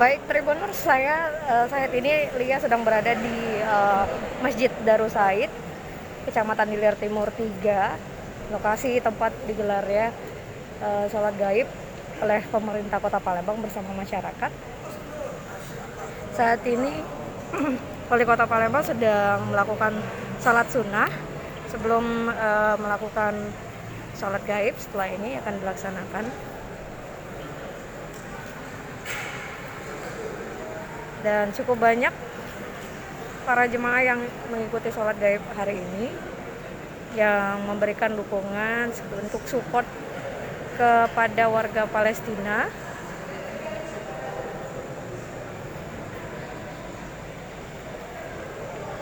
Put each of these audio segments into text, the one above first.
Baik, Tribuners, saya saat ini Lia sedang berada di Masjid Darus Said, Kecamatan Ilir Timur 3, lokasi tempat digelarnya sholat gaib oleh pemerintah Kota Palembang bersama masyarakat. Saat ini Wali Kota Palembang sedang melakukan sholat sunnah sebelum melakukan sholat gaib. Setelah ini akan dilaksanakan. Dan cukup banyak para jemaah yang mengikuti sholat gaib hari ini yang memberikan dukungan untuk support kepada warga Palestina.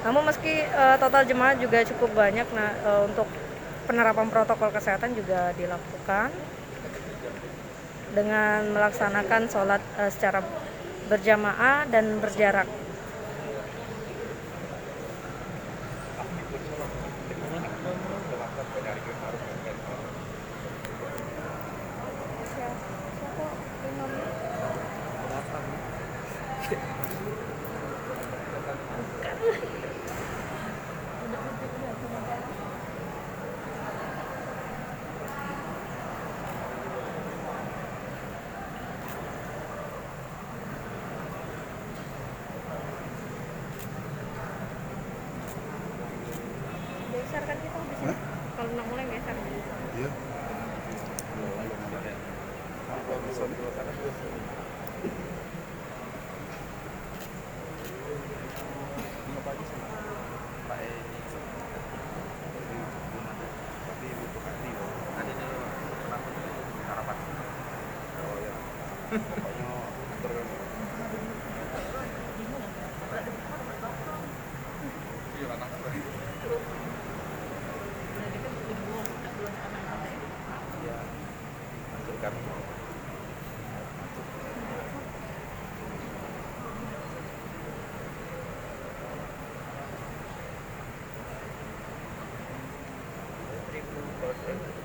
Namun meski total jemaah juga cukup banyak, untuk penerapan protokol kesehatan juga dilakukan dengan melaksanakan sholat secara berjamaah dan berjarak. Geser kan kita bisa. Kalau nak mulai geser. Iya.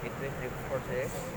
Between 3 4 6